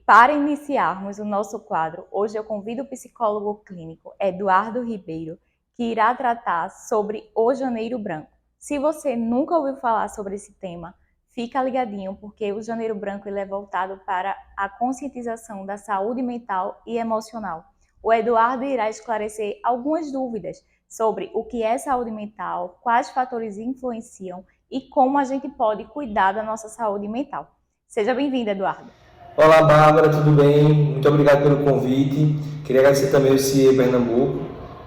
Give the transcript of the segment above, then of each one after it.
para iniciarmos o nosso quadro, hoje eu convido o psicólogo clínico Eduardo Ribeiro, que irá tratar sobre o Janeiro Branco. Se você nunca ouviu falar sobre esse tema, fica ligadinho, porque o Janeiro Branco ele é voltado para a conscientização da saúde mental e emocional. O Eduardo irá esclarecer algumas dúvidas sobre o que é saúde mental, quais fatores influenciam e como a gente pode cuidar da nossa saúde mental. Seja bem-vindo, Eduardo. Olá, Bárbara, tudo bem? Muito obrigado pelo convite. Queria agradecer também ao CIE Pernambuco.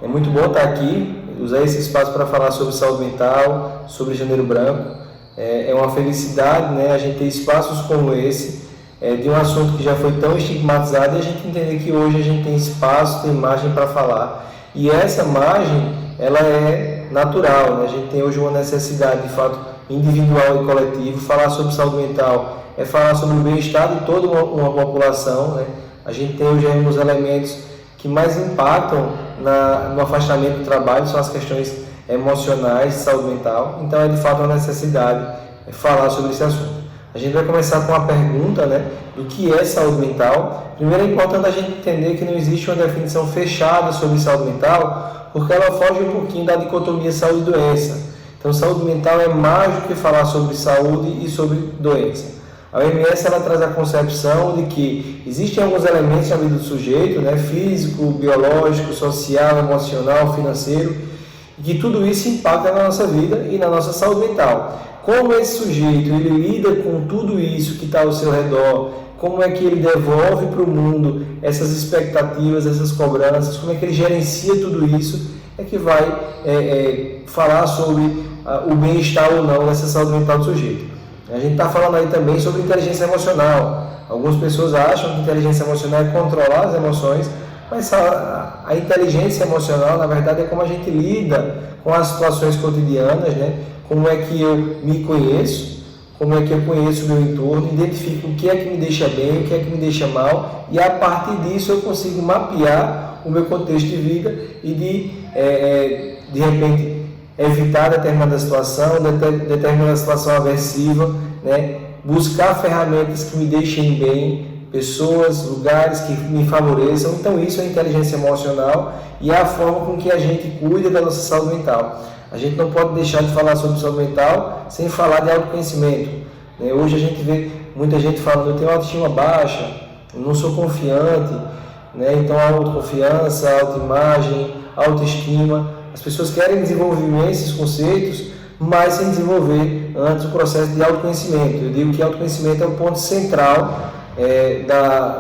É muito bom estar aqui, usar esse espaço para falar sobre saúde mental, sobre Janeiro Branco. É uma felicidade, né, a gente ter espaços como esse, de um assunto que já foi tão estigmatizado, e a gente entender que hoje a gente tem espaço, tem margem para falar. E essa margem, ela é natural, né? A gente tem hoje uma necessidade, de fato, individual e coletivo. Falar sobre saúde mental é falar sobre o bem-estar de toda uma população, né? A gente tem hoje uns elementos que mais impactam no afastamento do trabalho, são as questões emocionais de saúde mental. Então é de fato uma necessidade falar sobre esse assunto. A gente vai começar com a pergunta, né, do que é saúde mental. Primeiro é importante a gente entender que não existe uma definição fechada sobre saúde mental, porque ela foge um pouquinho da dicotomia saúde e doença. Então saúde mental é mais do que falar sobre saúde e sobre doença. A OMS ela traz a concepção de que existem alguns elementos na vida do sujeito, né, físico, biológico, social, emocional, financeiro, e que tudo isso impacta na nossa vida e na nossa saúde mental. Como esse sujeito ele lida com tudo isso que está ao seu redor, como é que ele devolve para o mundo essas expectativas, essas cobranças, como é que ele gerencia tudo isso, é que vai falar sobre o bem-estar ou não dessa saúde mental do sujeito. A gente está falando aí também sobre inteligência emocional. Algumas pessoas acham que inteligência emocional é controlar as emoções, mas a inteligência emocional, na verdade, é como a gente lida com as situações cotidianas, né? Como é que eu me conheço, como é que eu conheço o meu entorno, identifico o que é que me deixa bem, o que é que me deixa mal, e a partir disso eu consigo mapear o meu contexto de vida e de repente evitar determinada situação aversiva, né? Buscar ferramentas que me deixem bem, pessoas, lugares que me favoreçam. Então isso é inteligência emocional e é a forma com que a gente cuida da nossa saúde mental. A gente não pode deixar de falar sobre saúde mental sem falar de autoconhecimento, né? Hoje a gente vê muita gente falando, eu tenho autoestima baixa, eu não sou confiante, né? Então a autoconfiança, a autoimagem, a autoestima, as pessoas querem desenvolver esses conceitos, mas sem desenvolver antes o processo de autoconhecimento. Eu digo que autoconhecimento é o ponto central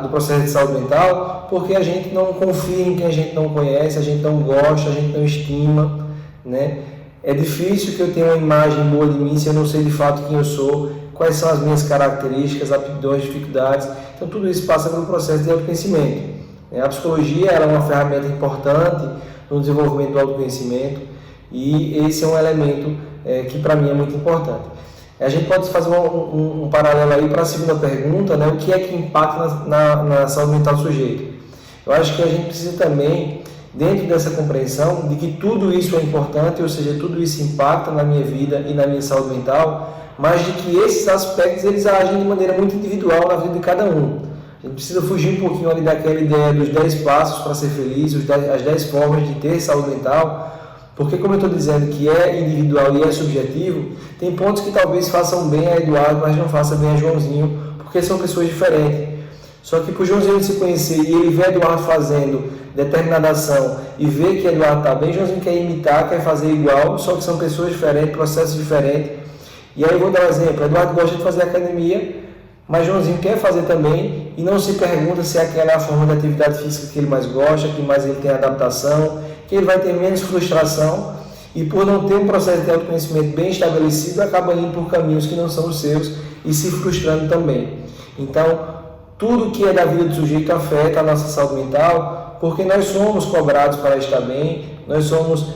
do processo de saúde mental, porque a gente não confia em quem a gente não conhece, a gente não gosta, a gente não estima, né? É difícil que eu tenha uma imagem boa de mim se eu não sei de fato quem eu sou, quais são as minhas características, aptidões, dificuldades. Então tudo isso passa pelo processo de autoconhecimento. A psicologia ela é uma ferramenta importante no desenvolvimento do autoconhecimento e esse é um elemento que para mim é muito importante. A gente pode fazer um paralelo aí para a segunda pergunta, né? O que é que impacta na saúde mental do sujeito? Eu acho que a gente precisa também, dentro dessa compreensão de que tudo isso é importante, ou seja, tudo isso impacta na minha vida e na minha saúde mental, mas de que esses aspectos eles agem de maneira muito individual na vida de cada um. A gente precisa fugir um pouquinho ali daquela ideia dos 10 passos para ser feliz, as 10 formas de ter saúde mental, porque como eu estou dizendo que é individual e é subjetivo, tem pontos que talvez façam bem a Eduardo, mas não façam bem a Joãozinho, porque são pessoas diferentes. Só que para o Joãozinho se conhecer e ele ver Eduardo fazendo determinada ação e ver que Eduardo está bem, Joãozinho quer imitar, quer fazer igual, só que são pessoas diferentes, processos diferentes. E aí eu vou dar um exemplo, Eduardo gosta de fazer academia, mas Joãozinho quer fazer também e não se pergunta se aquela é a forma de atividade física que ele mais gosta, que mais ele tem adaptação, que ele vai ter menos frustração e por não ter um processo de autoconhecimento bem estabelecido, acaba indo por caminhos que não são os seus e se frustrando também. Então, tudo que é da vida do sujeito afeta a nossa saúde mental, porque nós somos cobrados para estar bem, nós somos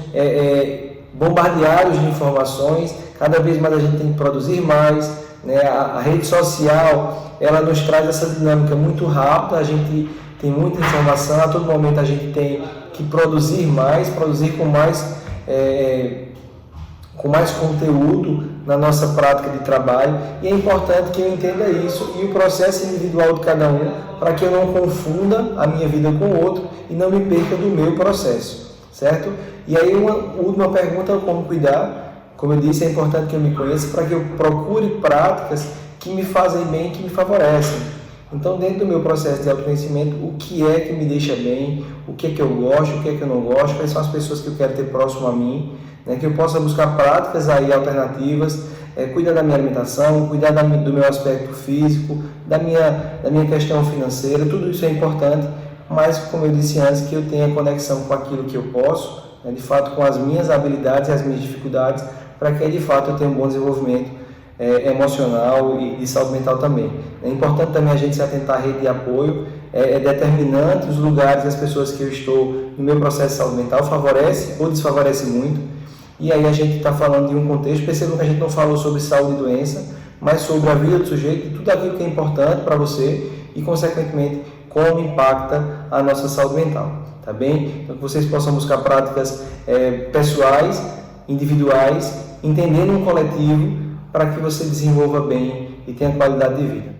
bombardeados de informações, cada vez mais a gente tem que produzir mais, né? A rede social, ela nos traz essa dinâmica muito rápida, a gente tem muita informação, a todo momento a gente tem que produzir mais, produzir com mais com mais conteúdo na nossa prática de trabalho, e é importante que eu entenda isso e o processo individual de cada um, para que eu não confunda a minha vida com o outro e não me perca do meu processo, certo? E aí uma última pergunta, como cuidar? Como eu disse, é importante que eu me conheça para que eu procure práticas que me fazem bem, que me favorecem. Então, dentro do meu processo de autoconhecimento, o que é que me deixa bem, o que é que eu gosto, o que é que eu não gosto, quais são as pessoas que eu quero ter próximo a mim, né, que eu possa buscar práticas aí alternativas, cuidar da minha alimentação, cuidar do meu aspecto físico, da minha questão financeira, tudo isso é importante, mas, como eu disse antes, que eu tenha conexão com aquilo que eu posso, né, de fato, com as minhas habilidades e as minhas dificuldades, para que, de fato, eu tenha um bom desenvolvimento emocional e de saúde mental também. É importante também a gente se atentar à rede de apoio, é determinante os lugares e as pessoas que eu estou no meu processo de saúde mental, favorece ou desfavorece muito, e aí a gente está falando de um contexto, percebam que a gente não falou sobre saúde e doença, mas sobre a vida do sujeito e tudo aquilo que é importante para você e, consequentemente, como impacta a nossa saúde mental, tá bem? Então, que vocês possam buscar práticas pessoais, individuais, entendendo um coletivo, para que você desenvolva bem e tenha qualidade de vida.